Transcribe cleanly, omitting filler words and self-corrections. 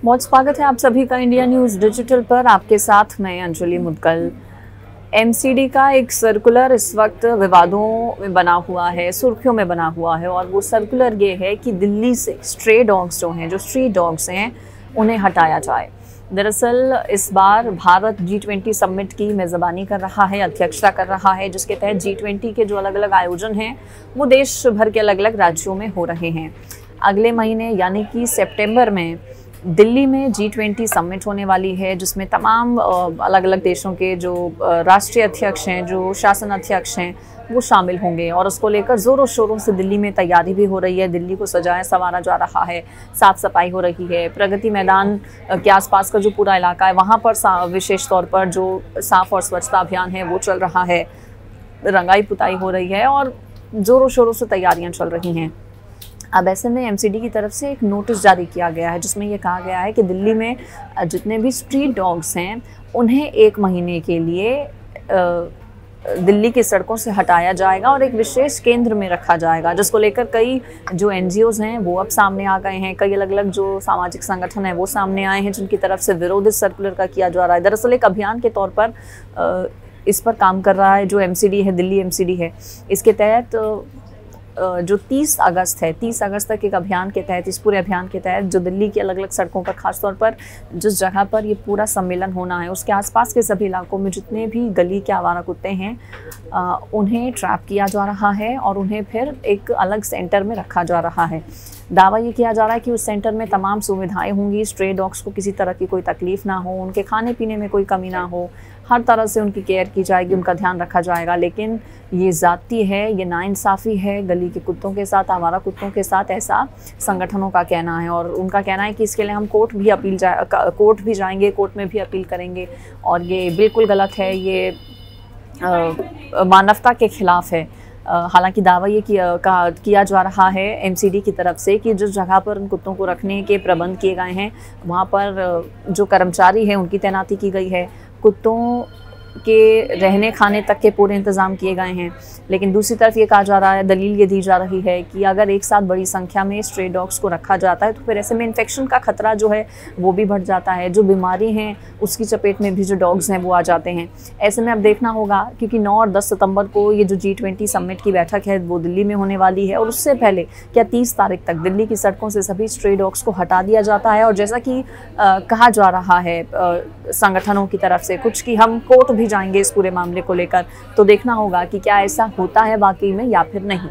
बहुत स्वागत है आप सभी का इंडिया न्यूज़ डिजिटल पर। आपके साथ मैं अंजलि मुदगल। एमसीडी का एक सर्कुलर इस वक्त विवादों में बना हुआ है, सुर्खियों में बना हुआ है, और वो सर्कुलर ये है कि दिल्ली से स्ट्रे डॉग्स जो हैं, जो स्ट्रीट डॉग्स हैं, उन्हें हटाया जाए। दरअसल इस बार भारत G20 समिट की मेज़बानी कर रहा है, अध्यक्षता कर रहा है, जिसके तहत G20 के जो अलग अलग आयोजन हैं वो देश भर के अलग अलग राज्यों में हो रहे हैं। अगले महीने यानी कि सितंबर में दिल्ली में G20 समिट होने वाली है, जिसमें तमाम अलग अलग देशों के जो राष्ट्रीय अध्यक्ष हैं, जो शासन अध्यक्ष हैं, वो शामिल होंगे। और उसको लेकर ज़ोरों शोरों से दिल्ली में तैयारी भी हो रही है। दिल्ली को सजाया संवारा जा रहा है, साफ़ सफाई हो रही है। प्रगति मैदान के आसपास का जो पूरा इलाका है वहाँ पर विशेष तौर पर जो साफ़ और स्वच्छता अभियान है वो चल रहा है, रंगाई पुताई हो रही है और ज़ोरों शोरों से तैयारियाँ चल रही हैं। अब ऐसे में एमसीडी की तरफ से एक नोटिस जारी किया गया है, जिसमें ये कहा गया है कि दिल्ली में जितने भी स्ट्रीट डॉग्स हैं उन्हें 1 महीने के लिए दिल्ली की सड़कों से हटाया जाएगा और एक विशेष केंद्र में रखा जाएगा, जिसको लेकर कई जो NGOs हैं वो अब सामने आ गए हैं। कई अलग अलग जो सामाजिक संगठन हैं वो सामने आए हैं, जिनकी तरफ से विरोध इस सर्कुलर का किया जा रहा है। दरअसल एक अभियान के तौर पर इस पर काम कर रहा है जो एमसीडी है, दिल्ली एमसीडी है। इसके तहत जो 30 अगस्त है, 30 अगस्त तक एक अभियान के तहत, इस पूरे अभियान के तहत जो दिल्ली की अलग अलग सड़कों पर, खासतौर पर जिस जगह पर ये पूरा सम्मेलन होना है उसके आसपास के सभी इलाकों में जितने भी गली के आवारा कुत्ते हैं उन्हें ट्रैप किया जा रहा है और उन्हें फिर एक अलग सेंटर में रखा जा रहा है। दावा ये किया जा रहा है कि उस सेंटर में तमाम सुविधाएं होंगी, स्ट्रे डॉग्स को किसी तरह की कोई तकलीफ़ ना हो, उनके खाने पीने में कोई कमी ना हो, हर तरह से उनकी केयर की जाएगी, उनका ध्यान रखा जाएगा। लेकिन ये ज़्यादती है, ये नाइंसाफ़ी है गली के कुत्तों के साथ, आवारा कुत्तों के साथ, ऐसा संगठनों का कहना है। और उनका कहना है कि इसके लिए हम कोर्ट भी जाएंगे, कोर्ट में भी अपील करेंगे और ये बिल्कुल गलत है, ये मानवता के ख़िलाफ़ है। हालांकि दावा ये किया जा रहा है एमसीडी की तरफ से कि जिस जगह पर उन कुत्तों को रखने के प्रबंध किए गए हैं वहाँ पर जो कर्मचारी हैं उनकी तैनाती की गई है, कुत्तों के रहने खाने तक के पूरे इंतज़ाम किए गए हैं। लेकिन दूसरी तरफ ये कहा जा रहा है, दलील ये दी जा रही है कि अगर एक साथ बड़ी संख्या में स्ट्रे डॉग्स को रखा जाता है तो फिर ऐसे में इन्फेक्शन का खतरा जो है वो भी बढ़ जाता है, जो बीमारी हैं उसकी चपेट में भी जो डॉग्स हैं वो आ जाते हैं। ऐसे में अब देखना होगा, क्योंकि 9 और 10 सितंबर को ये जो G20 समिट की बैठक है वो दिल्ली में होने वाली है, और उससे पहले क्या 30 तारीख तक दिल्ली की सड़कों से सभी स्ट्रे डॉग्स को हटा दिया जाता है। और जैसा कि कहा जा रहा है संगठनों की तरफ से कुछ कि हम कोर्ट भी जाएंगे इस पूरे मामले को लेकर, तो देखना होगा कि क्या ऐसा होता है वाकई में या फिर नहीं।